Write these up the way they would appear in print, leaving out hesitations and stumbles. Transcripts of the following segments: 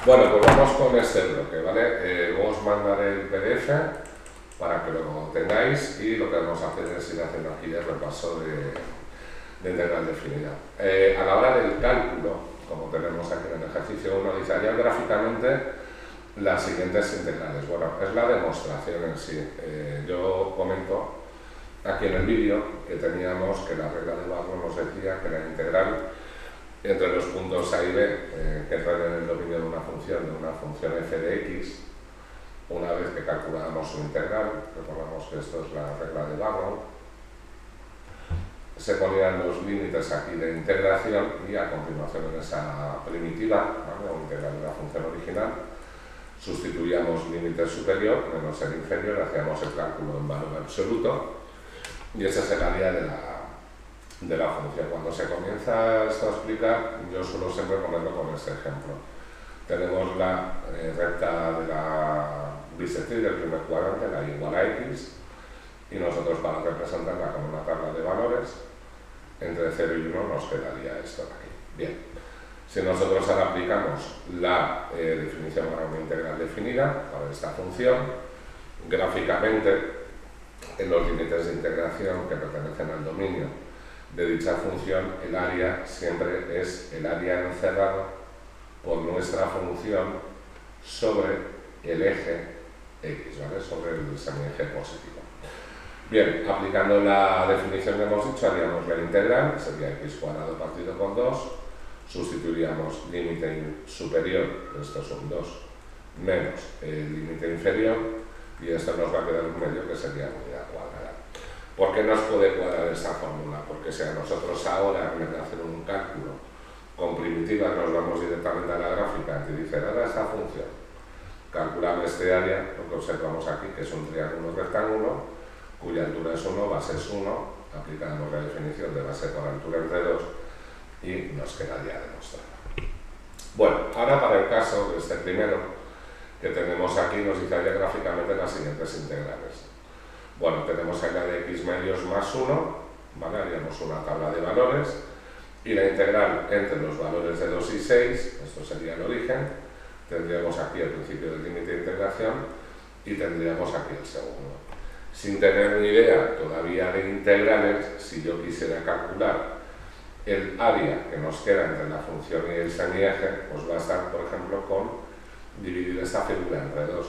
Bueno, pues vamos con este bloque, ¿vale? Luego os mandaré el PDF para que lo tengáis y lo que vamos a hacer es ir haciendo aquí el repaso de integral definida. A la hora del cálculo, como tenemos aquí en el ejercicio 1, dice haría gráficamente las siguientes integrales. Bueno, es la demostración en sí. Yo comento aquí en el vídeo que teníamos que la regla de Barrow nos decía que la integral entre los puntos A y B que entran en el dominio de una función f de x, una vez que calculábamos su integral, recordamos que esto es la regla de Barrow, se ponían los límites aquí de integración y a continuación en esa primitiva, ¿vale?, o integral de la función original, sustituíamos límite superior menos el inferior, hacíamos el cálculo en valor absoluto y ese es el área de la función. Cuando se comienza esto a explicar, yo suelo siempre ponerlo con este ejemplo. Tenemos la recta de la bisectriz del primer cuadrante, la igual a x, y nosotros para representarla con una tabla de valores, entre 0 y 1 nos quedaría esto de aquí. Bien, si nosotros ahora aplicamos la definición para una integral definida para esta función, gráficamente, en los límites de integración que pertenecen al dominio de dicha función, el área siempre es el área encerrado por nuestra función sobre el eje x, ¿vale?, sobre el semieje positivo. Bien, aplicando la definición que hemos dicho, haríamos la integral, sería x cuadrado partido por 2, sustituiríamos límite superior, esto son 2, menos el límite inferior, y esto nos va a quedar un medio que sería unidad cuadrada. ¿Por qué nos puede cuadrar esta fórmula? Porque si a nosotros ahora, en vez de hacer un cálculo con primitivas, nos vamos directamente a la gráfica y dice, dada esta función, calculable este área, lo que observamos aquí, que es un triángulo rectángulo, cuya altura es 1, base es 1, aplicamos la definición de base por altura entre 2 y nos quedaría demostrado. Bueno, ahora para el caso de este primero que tenemos aquí, nos dice gráficamente las siguientes integrales. Bueno, tenemos ahí la de x medios más 1, ¿vale?, haríamos una tabla de valores, y la integral entre los valores de 2 y 6, esto sería el origen, tendríamos aquí el principio del límite de integración y tendríamos aquí el segundo. Sin tener ni idea todavía de integrales, si yo quisiera calcular el área que nos queda entre la función y el semieje, pues va a estar, por ejemplo, con dividir esta figura entre 2,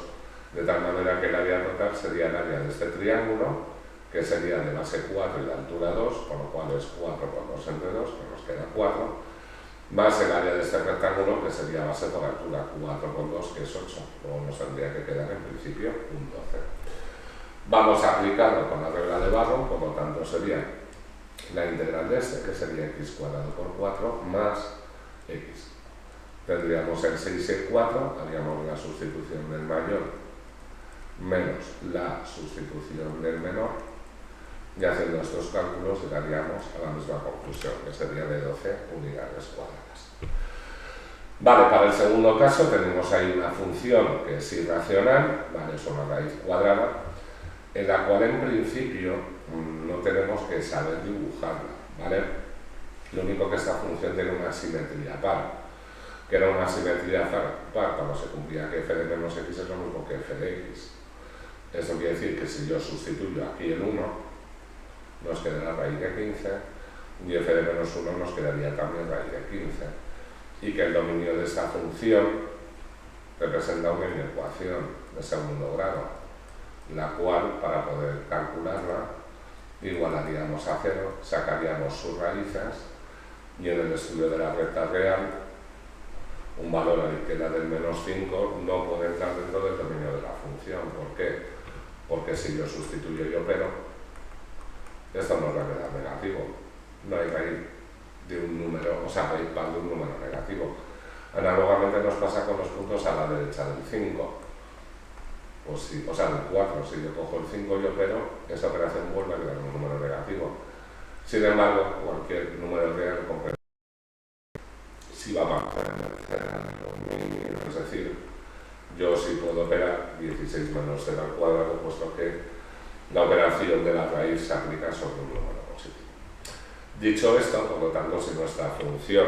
de tal manera que el área total sería el área de este triángulo, que sería de base 4 y de altura 2, con lo cual es 4 por 2 entre 2, que nos queda 4, más el área de este rectángulo, que sería base por altura 4 por 2, que es 8, luego nos tendría que quedar en principio un 12. Vamos a aplicarlo con la regla de Barrow, por lo tanto sería la integral de este, que sería x cuadrado por 4 más x. Tendríamos el 6 y el 4, haríamos la sustitución del mayor menos la sustitución del menor, y haciendo estos cálculos llegaríamos a la misma conclusión, que sería de 12 unidades cuadradas. Vale, para el segundo caso tenemos ahí una función que es irracional, ¿vale?, es una raíz cuadrada, en la cual en principio no tenemos que saber dibujarla, ¿vale? Lo único que esta función tiene una simetría par, que era una simetría par cuando se cumplía que f de menos x es lo mismo que f de x. Esto quiere decir que si yo sustituyo aquí el 1, nos quedará raíz de 15, y f de menos 1 nos quedaría también raíz de 15, y que el dominio de esta función representa una inecuación de segundo grado, la cual, para poder calcularla, igualaríamos a 0, sacaríamos sus raíces, y en el estudio de la recta real, un valor a la izquierda del menos 5 no puede entrar dentro del dominio de la función. ¿Por qué? Porque si yo sustituyo y opero, esto nos va a quedar negativo. No hay raíz de un número, o sea, raíz par de un número negativo. Análogamente nos pasa con los puntos a la derecha del 5. O sea, del 4, si yo cojo el 5 y opero, esa operación vuelve a quedar un número negativo. Sin embargo, cualquier número real completo si va a mantener es decir, yo sí puedo operar 16 menos 0 al cuadrado, puesto que la operación de la raíz se aplica sobre un número positivo. Dicho esto, por lo tanto, si nuestra función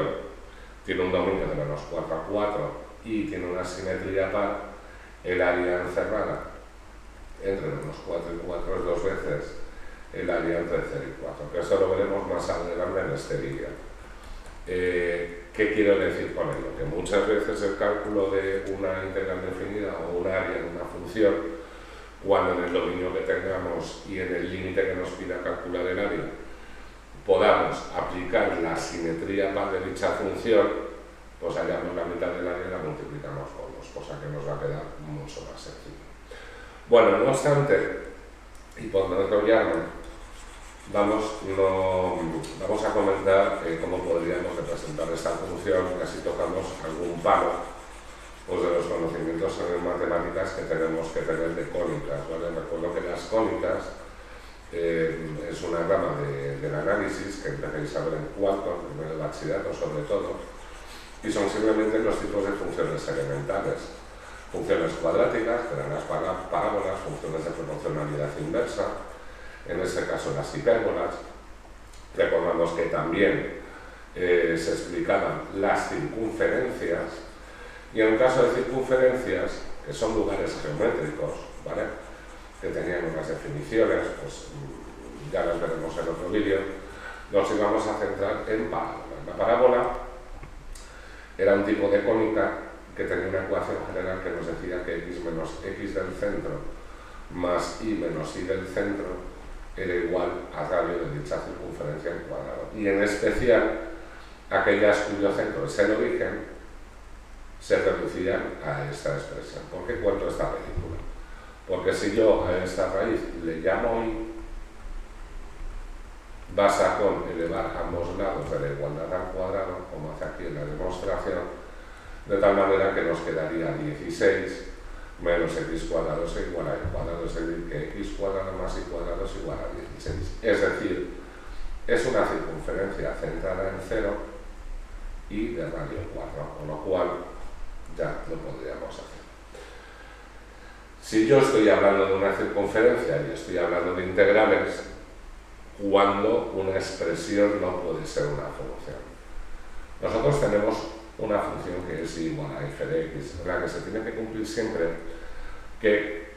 tiene un dominio de menos 4 a 4 y tiene una simetría par, el área encerrada entre menos 4 y 4 es 2 veces el área entre 0 y 4, que eso lo veremos más adelante en este vídeo. ¿Qué quiero decir con ello? Que muchas veces el cálculo de una integral definida o un área de una función, cuando en el dominio que tengamos y en el límite que nos pida calcular el área, podamos aplicar la simetría par de dicha función, pues hallamos la mitad del área y la multiplicamos por 2, cosa que nos va a quedar mucho más sencillo. Bueno, no obstante, y por no enrollarme, vamos a comentar cómo podríamos representar esta función, y así tocamos algún palo pues, de los conocimientos en matemáticas que tenemos que tener de cónicas, ¿vale? Recuerdo que las cónicas es una rama del análisis que empecéis a ver en cuarto, en el bachillerato sobre todo, y son simplemente los tipos de funciones elementales. Funciones cuadráticas, que eran las parábolas, funciones de proporcionalidad inversa, en este caso las hipérbolas. Recordamos que también se explicaban las circunferencias, y en el caso de circunferencias, que son lugares geométricos, ¿vale?, que tenían unas definiciones, pues ya las veremos en otro vídeo, nos íbamos a centrar en parábolas. La parábola era un tipo de cónica que tenía una ecuación general que nos decía que x menos x del centro más y menos y del centro era igual al radio de dicha circunferencia en cuadrado. Y en especial, aquellas cuyo centro es el origen, se reducían a esta expresión. ¿Por qué cuento esta película? Porque si yo a esta raíz le llamo y, basta con elevar ambos lados de la igualdad al cuadrado, como hace aquí en la demostración, de tal manera que nos quedaría 16 menos x cuadrado es igual a y cuadrado, es decir, que x cuadrado más y cuadrado es igual a 16. Es decir, es una circunferencia centrada en 0 y de radio 4, con lo cual ya lo podríamos hacer. Si yo estoy hablando de una circunferencia y estoy hablando de integrales, cuando una expresión no puede ser una función. Nosotros tenemos una función que es igual a f de x, en la que se tiene que cumplir siempre que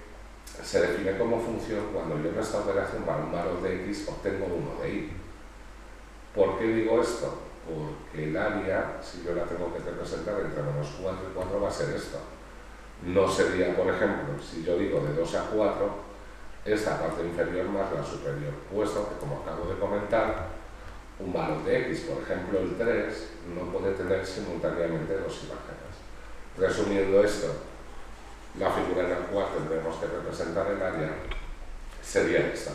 se define como función cuando yo en esta operación para un valor de x obtengo 1 de y. ¿Por qué digo esto? Porque el área, si yo la tengo que representar entre menos 4 y 4, va a ser esto. No sería, por ejemplo, si yo digo de 2 a 4, esta parte inferior más la superior, puesto que, como acabo de comentar, un valor de x, por ejemplo el 3, no puede tener simultáneamente dos imágenes. Resumiendo esto, la figura en la cual tendremos que representar el área sería esta.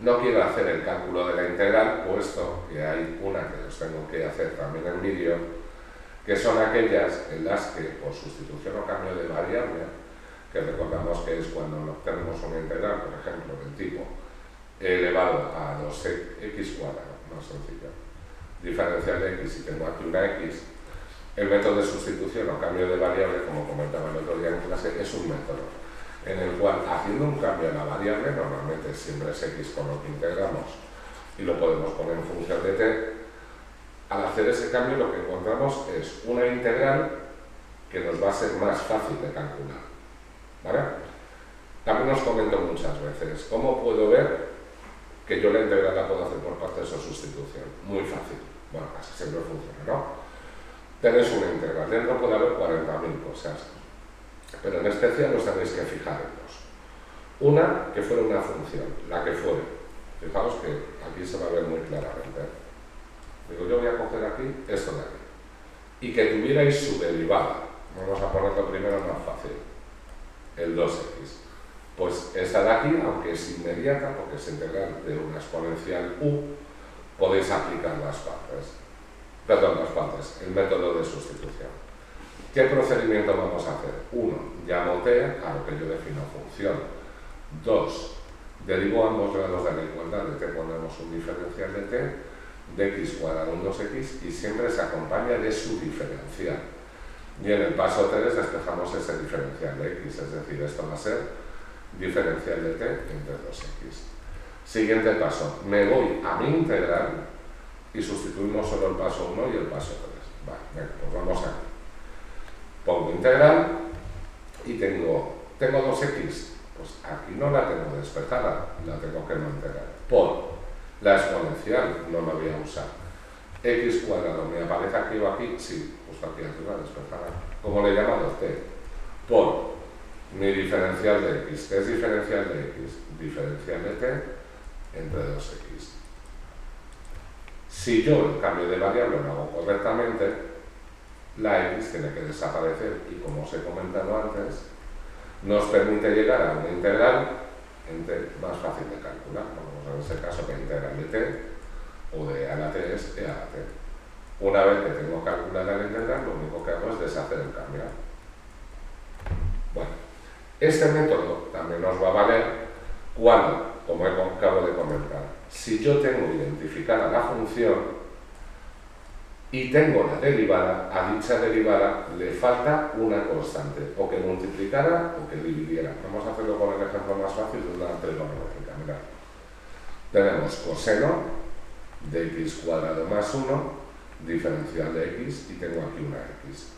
No quiero hacer el cálculo de la integral, puesto que hay una que os tengo que hacer también en vídeo, que son aquellas en las que, por sustitución o cambio de variable, que recordamos que es cuando tenemos una integral, por ejemplo, del tipo elevado a 2x cuadrado, más sencillo, diferencial de x y tengo aquí una x, el método de sustitución o cambio de variable, como comentaba el otro día en clase, es un método en el cual, haciendo un cambio en la variable, normalmente siempre es x con lo que integramos y lo podemos poner en función de t, al hacer ese cambio lo que encontramos es una integral que nos va a ser más fácil de calcular, ¿vale? También os comento muchas veces, ¿cómo puedo ver que yo la integral la puedo hacer por partes o sustitución? Muy fácil, bueno, casi siempre funciona, ¿no? Tenéis una integral, dentro puede haber 40.000 cosas, pero en especial os tenéis que fijar en dos. Una, que fuera una función, la que fuere. Fijaos que aquí se va a ver muy claramente, ¿eh? Digo, yo voy a coger aquí esto de aquí. Y que tuvierais su derivada. Vamos a ponerlo primero más fácil. El 2x. Pues esta de aquí, aunque es inmediata, porque es integral de una exponencial u, podéis aplicar las partes. Perdón, las partes, el método de sustitución. ¿Qué procedimiento vamos a hacer? 1. Llamo t a lo que yo defino función. 2. Derivo ambos lados de la igualdad de t, ponemos un diferencial de t, de x cuadrado un 2x, y siempre se acompaña de su diferencial. Y en el paso 3 despejamos ese diferencial de x, es decir, esto va a ser diferencial de t entre 2x. Siguiente paso, me voy a mi integral y sustituimos solo el paso 1 y el paso Vale, venga, pues vamos a... Pongo integral y tengo 2x. Pues aquí no la tengo despejada, la tengo que mantener. Por la exponencial no la voy a usar. X cuadrado, ¿me aparece aquí o aquí? Sí, justo aquí arriba despejada. ¿Cómo le he llamado? T. Por mi diferencial de X. ¿Qué es diferencial de X? Diferencial de T entre 2X. Si yo el cambio de variable lo hago correctamente, la X tiene que desaparecer y, como os he comentado antes, nos permite llegar a una integral en T más fácil de calcular. Vamos, en este caso, que integral de T o de A a la T es E a la T. Una vez que tengo calculada la integral, lo único que hago es deshacer el cambio. Bueno, este método también nos va a valer cuando, como acabo de comentar, si yo tengo identificada la función y tengo la derivada, a dicha derivada le falta una constante, o que multiplicara o que dividiera. Vamos a hacerlo con el ejemplo más fácil de una trigonométrica. Mirad, tenemos coseno de x cuadrado más 1, diferencial de x, y tengo aquí una x.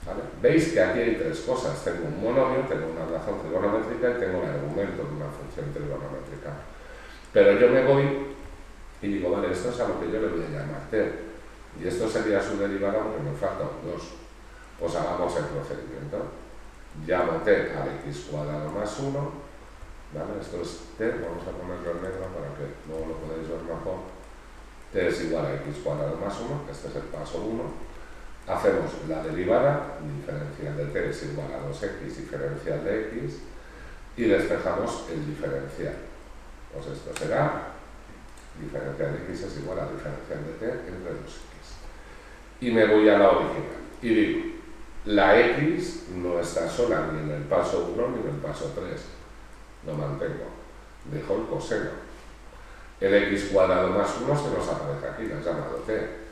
¿Vale? Veis que aquí hay tres cosas. Tengo un monomio, tengo una razón trigonométrica y tengo el argumento de una función trigonométrica. Pero yo me voy y digo, vale, esto es a lo que yo le voy a llamar t. Y esto sería su derivada, aunque me faltan dos. Pues hagamos el procedimiento. Llamo t al x cuadrado más 1. ¿Vale? Esto es t, vamos a ponerlo en negro para que luego lo podáis ver mejor. T es igual a x cuadrado más 1, este es el paso 1. Hacemos la derivada, diferencial de t es igual a 2x, diferencial de x, y despejamos el diferencial. Pues esto será, diferencial de x es igual a diferencial de t entre 2x. Y me voy a la original, y digo, la x no está sola ni en el paso 1 ni en el paso 3. Lo mantengo. Dejo el coseno. El x cuadrado más 1 se nos aparece aquí, lo he llamado t.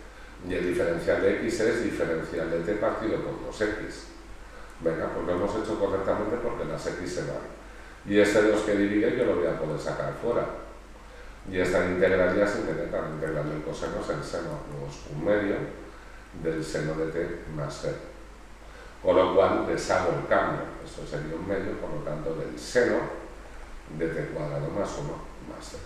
Y el diferencial de x es diferencial de t partido por 2x. Venga, pues lo hemos hecho correctamente porque las x se van. Y este 2 que divide yo lo voy a poder sacar fuera. Y esta integral ya se integra, la integral del coseno es el seno, luego es un medio del seno de t más c. Con lo cual deshago el cambio. Esto sería un medio, por lo tanto, del seno de t cuadrado más 1 más c.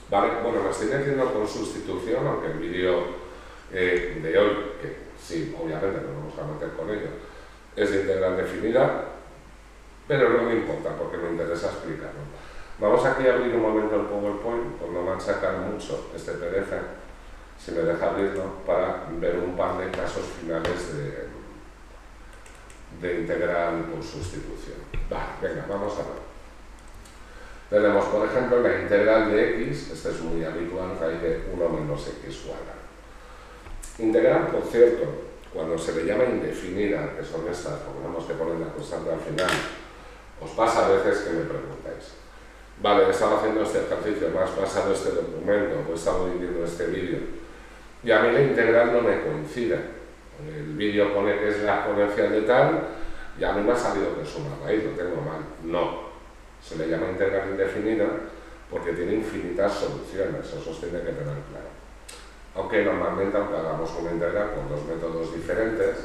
Vale, bueno, me estoy metiendo con sustitución, aunque el vídeo de hoy, que sí, obviamente nos vamos a meter con ello, es de integral definida, pero no me importa porque me interesa explicarlo. Vamos aquí a abrir un momento el PowerPoint, por no machacar mucho este PDF, si me deja abrirlo, para ver un par de casos finales de integral por sustitución. Vale, venga, vamos a ver. Tenemos, por ejemplo, la integral de x, este es muy habitual, raíz de 1 menos x cuadrado. Integral, por cierto, cuando se le llama indefinida, que son estas, pongamos que ponen la constante al final, os pasa a veces que me preguntáis, vale, he estado haciendo este ejercicio, me has pasado este documento, o he estado viendo este vídeo, y a mí la integral no me coincide. El vídeo pone que es la exponencial de tal, y a mí me ha salido que es una raíz, lo tengo mal. No, se le llama integral indefinida porque tiene infinitas soluciones, eso os tiene que tener claro. Aunque normalmente, aunque hagamos una integral con dos métodos diferentes,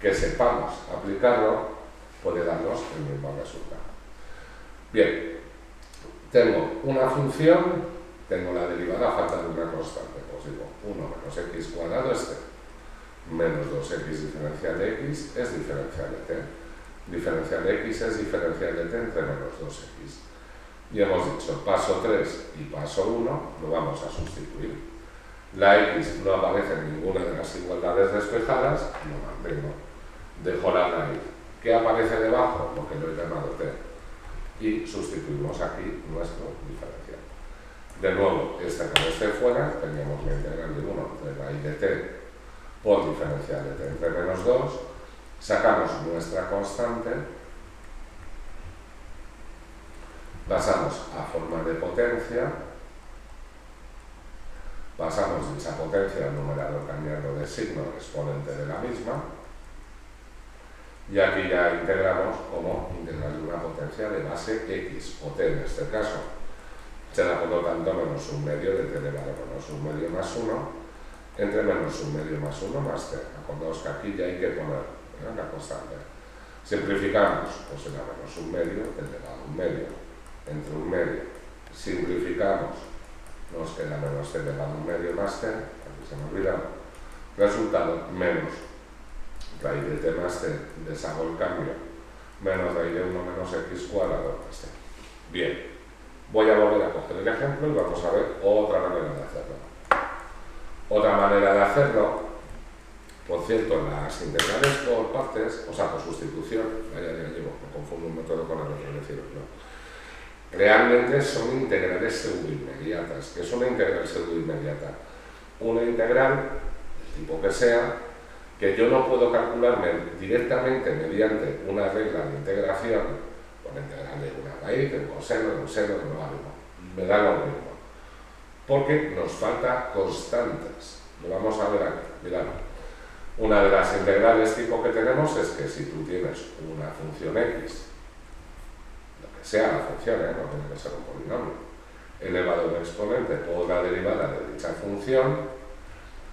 que sepamos aplicarlo, puede darnos el mismo resultado. Bien, tengo una función, tengo la derivada, falta de una constante, pues digo 1 menos x cuadrado es t, menos 2x diferencial de x es diferencial de t, diferencial de x es diferencial de t entre menos 2x. Y hemos dicho paso 3 y paso 1 lo vamos a sustituir. La x no aparece en ninguna de las igualdades despejadas, lo mantengo. Dejo la raíz. ¿Qué aparece debajo? Lo que lo he llamado t. Y sustituimos aquí nuestro diferencial. De nuevo, este con este fuera, teníamos la integral de 1 de raíz de t por diferencial de t entre menos 2. Sacamos nuestra constante, pasamos a forma de potencia, pasamos dicha potencia al numerador cambiando de signo el exponente de la misma, y aquí ya integramos como integral de una potencia de base x, o t en este caso. Será por lo tanto menos un medio de t elevado a menos un medio más 1, entre menos un medio más 1 más c. Acordaos que aquí ya hay que poner la constante. Simplificamos, pues será menos un medio elevado a un medio, entre un medio. Simplificamos, nos queda menos c elevado a un medio más c, aquí se me ha olvidado. Resultado, menos raíz de t más c, deshago el cambio, menos raíz de 1 menos x cuadrado más c. Bien, voy a volver a coger el ejemplo y vamos a ver otra manera de hacerlo. Otra manera de hacerlo, por cierto, las integrales por partes, o sea, por sustitución, ya llevo, me confundo un método con el otro, es decir, no. Realmente son integrales pseudoinmediatas. ¿Qué es una integral pseudoinmediata? Una integral, del tipo que sea, que yo no puedo calcularme directamente mediante una regla de integración, con integral de una raíz, de un coseno, de un seno, de un logaritmo. Me da lo mismo. Porque nos falta constantes. Lo vamos a ver aquí. Mirad. Una de las integrales tipo que tenemos es que si tú tienes una función x, lo que sea la función, no tiene que ser un polinomio, elevado a un exponente por la derivada de dicha función,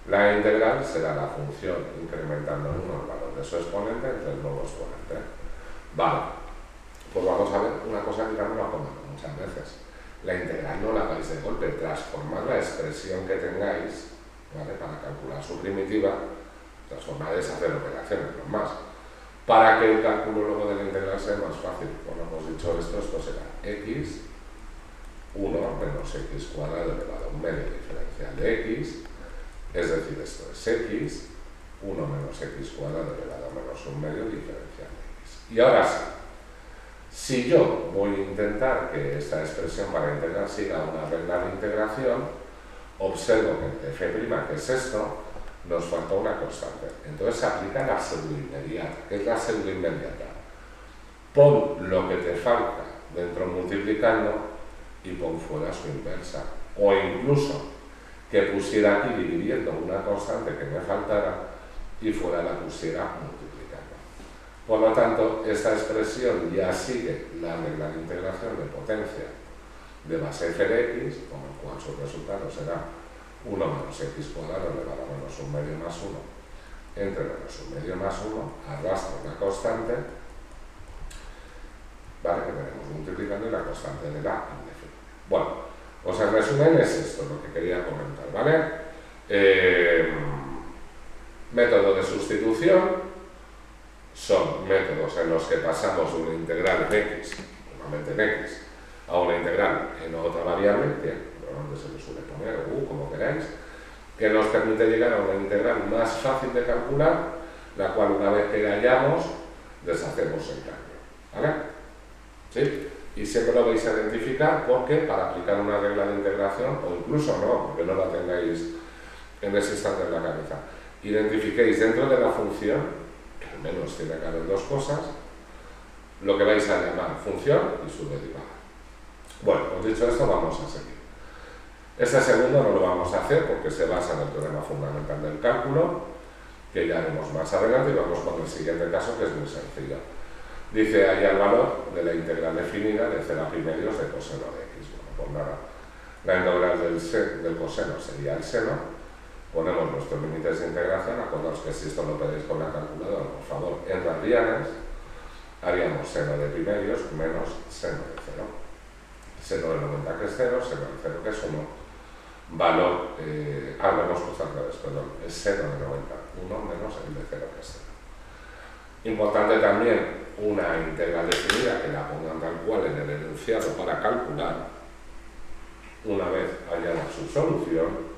la integral será la función incrementando en 1 el valor de su exponente entre el nuevo exponente. Vale, pues vamos a ver una cosa que ya no la ponemos muchas veces. La integral no la hagáis de golpe, transformad la expresión que tengáis, ¿vale?, para calcular su primitiva, transformad es hacer operaciones, no más. Para que el cálculo luego de la integral sea más fácil, como hemos dicho esto será x, 1 menos x cuadrado elevado a un medio diferencial de x, es decir, esto es x, 1 menos x cuadrado elevado a menos un medio diferencial de x. Y ahora sí, si yo voy a intentar que esta expresión para integrar siga una regla de integración, observo que en f', que es esto, nos falta una constante. Entonces se aplica la pseudoinmediata. ¿Qué es la pseudoinmediata? Pon lo que te falta dentro multiplicando y pon fuera su inversa. O incluso que pusiera aquí dividiendo una constante que me faltara y fuera la pusiera multiplicando. Por lo tanto, esta expresión ya sigue la regla de integración de potencia de base f de x, con el cual su resultado será 1 menos x cuadrado elevado a menos un medio más 1 entre menos un medio más 1, arrastro una constante, vale, que tenemos multiplicando y la constante de la indefinida. Bueno, pues en resumen es esto lo que quería comentar, ¿vale? Método de sustitución son métodos en los que pasamos de una integral en x, normalmente en x, a una integral en otra variable, que normalmente se le suele poner, o como queráis, que nos permite llegar a una integral más fácil de calcular, la cual una vez que la hayamos, deshacemos el cambio, ¿vale? ¿Sí? Y siempre lo vais a identificar porque para aplicar una regla de integración, o incluso no, porque no la tengáis en ese instante en la cabeza, identifiquéis dentro de la función, que al menos tiene que haber dos cosas, lo que vais a llamar función y su derivada. Bueno, pues dicho esto, vamos a seguir. Este segundo no lo vamos a hacer porque se basa en el teorema fundamental del cálculo, que ya haremos más adelante, y vamos con el siguiente caso, que es muy sencillo. Dice ahí el valor de la integral definida de 0 a primerios de coseno de x. Bueno, pues nada, la integral del coseno sería el seno, ponemos nuestros límites de integración, acordaos que si esto lo pedís con la calculadora, por favor, en radianes, haríamos seno de primerios menos seno de 0. Seno de 90 que es 0, seno de 0 que es 1, valor, menos pues al revés, perdón, es seno de 90, 1 menos el de 0 que es 0. Importante también una integral definida que la pongan tal cual en el enunciado para calcular. Una vez haya su solución,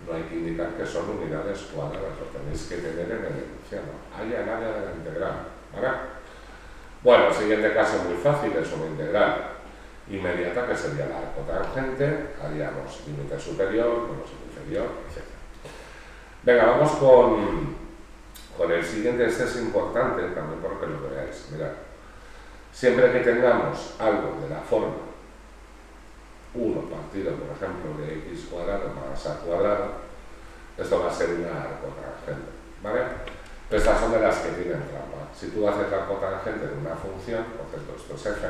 no hay que indicar que son unidades cuadradas, lo tenéis que tener en el enunciado. Haya el área de la integral, ¿vale? Bueno, el siguiente caso muy fácil, es una integral inmediata que sería la cotangente, haríamos límite superior, menos inferior, etc. Venga, vamos con el siguiente. Este es importante también porque lo veáis. Mirad, siempre que tengamos algo de la forma 1 partido, por ejemplo, de x cuadrado más a cuadrado, esto va a ser una cotangente, ¿vale? Estas son de las que tienen trampa. Si tú haces la cotangente de una función, por ejemplo, esto es f,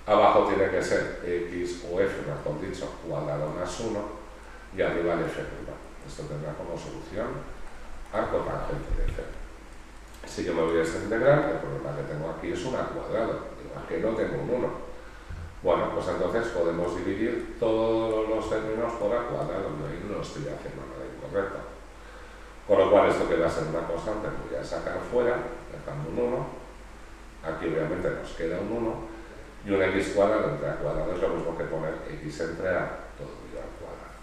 abajo tiene que ser x o f, mejor dicho, cuadrado más 1, y arriba el f'. Esto tendrá como solución arco tangente de f. Si yo me voy a esta integral, el problema que tengo aquí es una al cuadrado, igual que no tengo un 1. Bueno, pues entonces podemos dividir todos los términos por a cuadrado, yo ahí no estoy haciendo nada incorrecto. Con lo cual esto que va a ser una constante, voy a sacar fuera, dejando un 1, aquí obviamente nos queda un 1, y un x cuadrado entre a cuadrado es lo mismo que poner x entre a todo ello al cuadrado.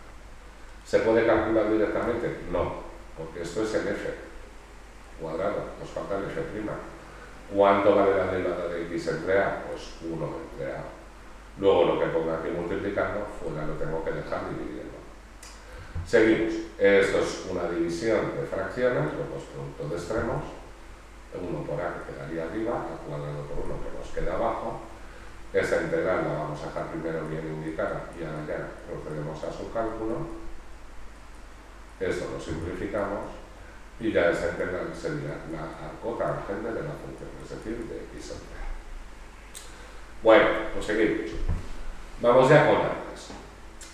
¿Se puede calcular directamente? No, porque esto es el f cuadrado, nos falta el f'. ¿Cuánto vale la derivada de x entre a? Pues 1 entre a. Luego lo que pongo aquí multiplicando, fuera lo tengo que dejar dividiendo. Seguimos. Esto es una división de fracciones, luego es producto de extremos. 1 por a que quedaría arriba, a cuadrado por 1 que nos queda abajo. Esta integral la vamos a dejar primero bien indicada y ahora ya procedemos a su cálculo. Esto lo simplificamos y ya esa integral sería la arcotangente de la función, es decir, de x entre a. Bueno, pues seguimos. Vamos ya con áreas.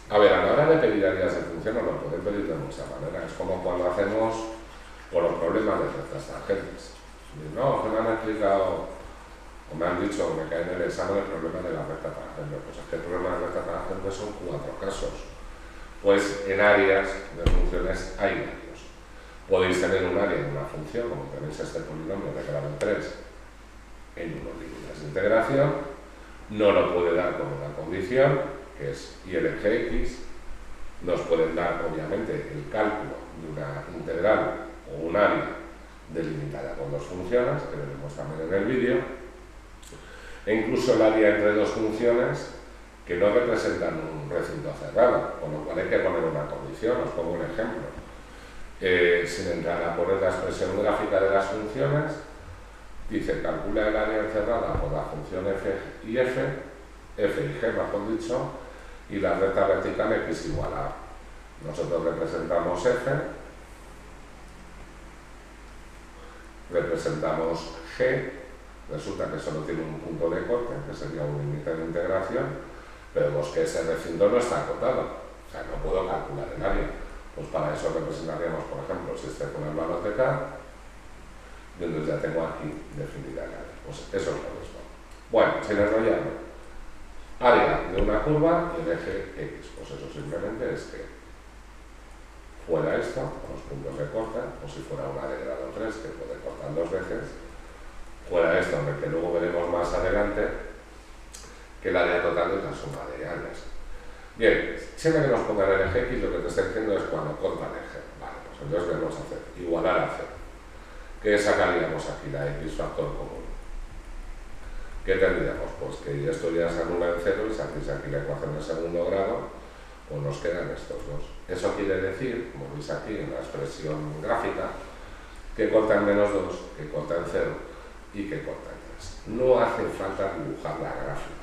A ver, a la hora de pedir áreas de función nos lo pueden pedir de muchas maneras. Es como cuando hacemos con los problemas de rectas tangentes. No, que me han explicado o me han dicho, me cae en el examen el problema de la recta tangente. Pues es que el problema de la recta tangente son 4 casos. Pues en áreas de funciones hay varios. Podéis tener un área de una función, como tenéis este polinomio de grado 3 en unos límites de integración, no lo puede dar con una condición, que es y el eje x. Nos pueden dar, obviamente, el cálculo de una integral o un área delimitada con dos funciones, que veremos también en el vídeo, e incluso el área entre dos funciones que no representan un recinto cerrado, con lo cual hay que poner una condición. Os pongo un ejemplo. Sin entrar a poner la expresión gráfica de las funciones, dice, calcula el área encerrada por la función f y g, mejor dicho, y la recta vertical x igual a. Nosotros representamos f, representamos g, resulta que solo tiene un punto de corte, que sería un límite de integración, pero vemos que ese recinto no está acotado, o sea, no puedo calcular el área. Pues para eso representaríamos, por ejemplo, si este fuera el valor de k, y entonces ya tengo aquí definida el área. Pues eso es lo mismo. Bueno, sin enrollarme, área de una curva y el eje x, pues eso simplemente es que fuera esto, con los puntos de corte, o si fuera una de grado 3, que puede cortar 2 veces, fuera esto, aunque luego veremos más adelante, que el área total es la suma de áreas. Bien, siempre que nos pongan el eje x, lo que te está diciendo es cuando corta el eje. Vale, pues entonces debemos hacer igualar a 0. ¿Qué sacaríamos aquí? La x factor común. ¿Qué tendríamos? Pues que esto ya se anula en 0 y se hace aquí la ecuación de segundo grado, pues nos quedan estos dos. Eso quiere decir, como veis aquí en la expresión gráfica, que corta en menos 2, que corta en 0 y que corta en 3. No hace falta dibujar la gráfica.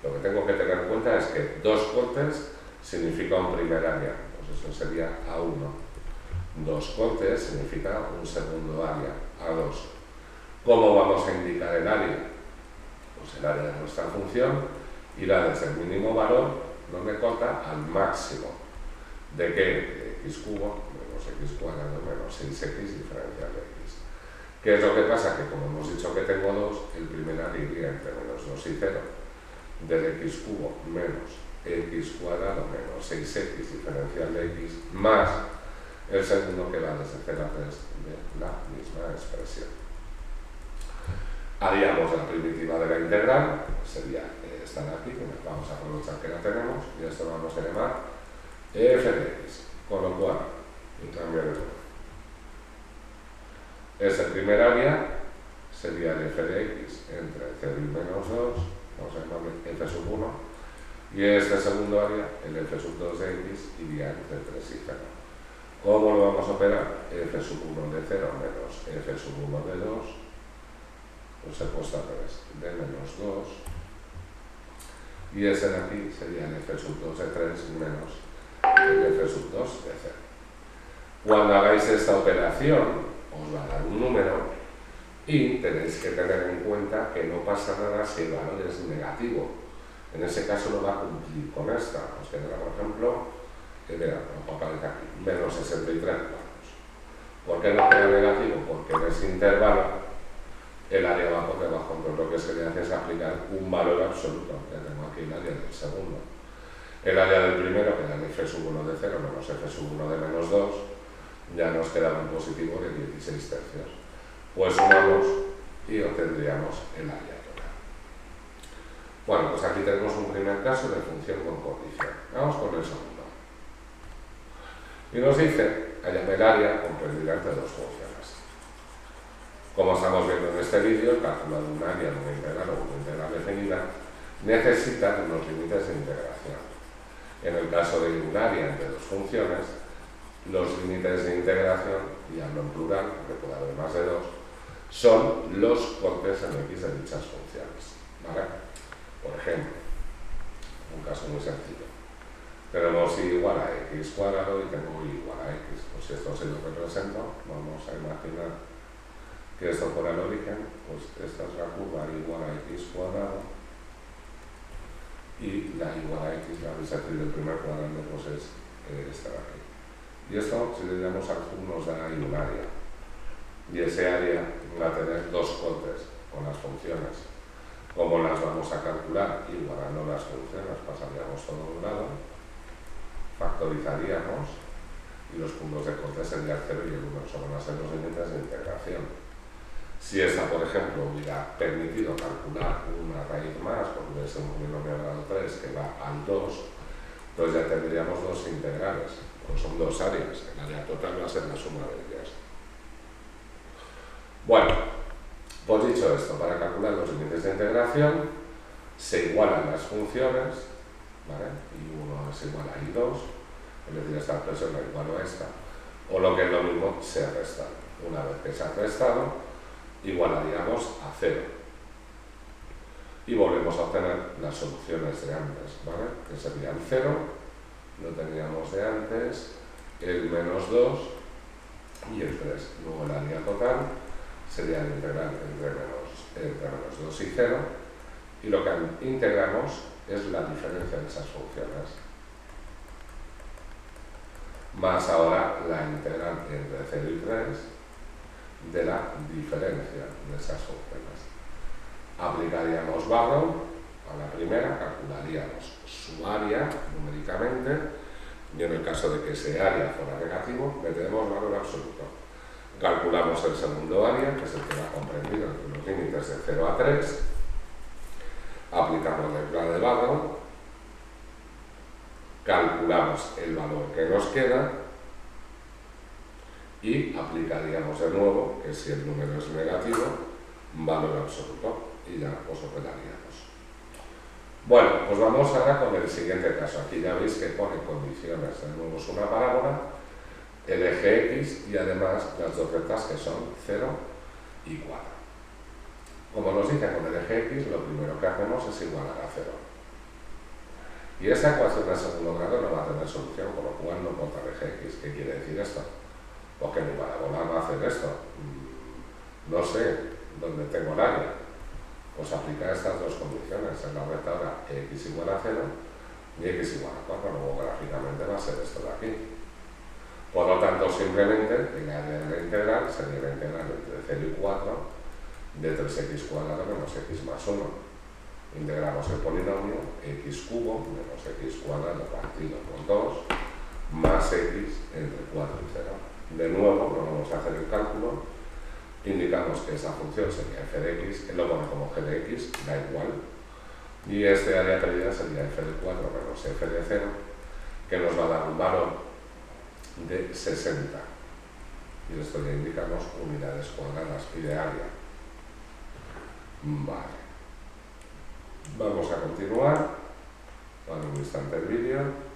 Lo que tengo que tener en cuenta es que 2 cortes significa un primer área, pues eso sería A1. 2 cortes significa un segundo área, A2. ¿Cómo vamos a indicar el área? Pues el área de nuestra función irá desde el mínimo valor, donde corta, al máximo. ¿De qué? De x cubo menos x cuadrado menos 6x diferencial de x. ¿Qué es lo que pasa? Que como hemos dicho que tengo 2, el primer área iría entre menos 2 y 0. Del x cubo menos x cuadrado menos 6x diferencial de x más el segundo que va desde 0 a 3 de la misma expresión. Haríamos la primitiva de la integral, sería esta de aquí, que vamos a aprovechar que la tenemos, y esto lo vamos a llamar f de x, con lo cual, y cambiar ese primer área sería el f de x entre 0 y menos 2, vamos a llamarle f sub 1, y este segundo área, el f sub 2 de x, iría entre 3 y 0. ¿Cómo lo vamos a operar? F sub 1 de 0 menos f sub 1 de 2, pues he puesto al revés, de menos 2, y ese de aquí sería el f sub 2 de 3 menos el f sub 2 de 0. Cuando hagáis esta operación, os va a dar un número, y tenéis que tener en cuenta que no pasa nada si el valor es negativo. En ese caso no va a cumplir con esta. Os quedará, por ejemplo, vea, aparece aquí, menos 63 cuartos. ¿Por qué no queda negativo? Porque en ese intervalo el área va por debajo, entonces lo que se le hace es aplicar un valor absoluto. Ya tengo aquí el área del segundo. El área del primero, que era el f sub 1 de 0 menos f sub 1 de menos 2, ya nos quedaba un positivo de 16 tercios. Pues sumamos y obtendríamos el área total. Bueno, pues aquí tenemos un primer caso de función con condición. Vamos con el segundo. Y nos dice, hallame el área comprendida entre dos funciones. Como estamos viendo en este vídeo, el cálculo de un área de una integral o una integral definida necesita unos límites de integración. En el caso de un área entre dos funciones, los límites de integración, y hablo en plural, porque puede haber más de dos, son los cortes en x de dichas funciones. ¿Vale? Por ejemplo, un caso muy sencillo. Tenemos y igual a x cuadrado y tengo y igual a x. Pues si esto se lo represento, vamos a imaginar que esto fuera el origen, pues esta es la curva igual a x cuadrado y la igual a x, la bisectriz del primer cuadrante, pues es esta de aquí. Y esto, si le damos al cub, nos da ahí un área. Y ese área va a tener dos cortes con las funciones. ¿Cómo las vamos a calcular? Igualando las funciones, pasaríamos todo a un lado, factorizaríamos y los puntos de corte serían 0 y el 1, eso van a ser los límites de integración. Si esta, por ejemplo, hubiera permitido calcular una raíz más, porque es un binomio de grado 3 que va al 2, pues ya tendríamos dos integrales, pues son dos áreas, el área total va a ser la suma de ellas. Bueno, pues dicho esto, para calcular los límites de integración se igualan las funciones, ¿vale? Y1 es igual a I2, es decir, esta expresión la igualo a esta, o lo que es lo mismo, se resta. Una vez que se ha restado, igualaríamos a 0 y volvemos a obtener las soluciones de antes, ¿vale? Que serían 0, lo teníamos de antes, el menos 2 y el 3. Luego el área total sería el integral entre menos 2 y 0, y lo que integramos es la diferencia de esas funciones, más ahora la integral entre 0 y 3 de la diferencia de esas funciones. Aplicaríamos valor a la primera, calcularíamos su área numéricamente, y en el caso de que ese área fuera negativo, le tenemos valor absoluto. Calculamos el segundo área, que es el que va comprendido entre los límites de 0 a 3, aplicamos la regla de valor, calculamos el valor que nos queda y aplicaríamos de nuevo, que si el número es negativo, valor absoluto, y ya os operaríamos. Bueno, pues vamos ahora con el siguiente caso. Aquí ya veis que pone condiciones. De nuevo es una parábola, el eje X y además las dos rectas que son 0 y 4. Como nos dice con el eje X, lo primero que hacemos es igualar a 0. Y esta ecuación de segundo grado no va a tener solución, con lo cual no importa el eje X. ¿Qué quiere decir esto? Pues que mi parábola va a hacer esto. No sé dónde tengo el área. Pues aplicar estas dos condiciones. En la recta ahora x igual a 0 y x igual a 4. Luego gráficamente va a ser esto de aquí. Por lo tanto, simplemente el área de la integral sería la integral entre 0 y 4 de 3x cuadrado menos x más 1. Integramos el polinomio x cubo menos x cuadrado partido por 2 más x entre 4 y 0. De nuevo, no vamos a hacer el cálculo, indicamos que esa función sería f de x, que lo pone como g de x, da igual, y este área pedida sería f de 4 menos f de 0, que nos va a dar un valor de 60. Y esto ya indicamos unidades cuadradas y de área. Vale. Vamos a continuar. Dale un instante el vídeo.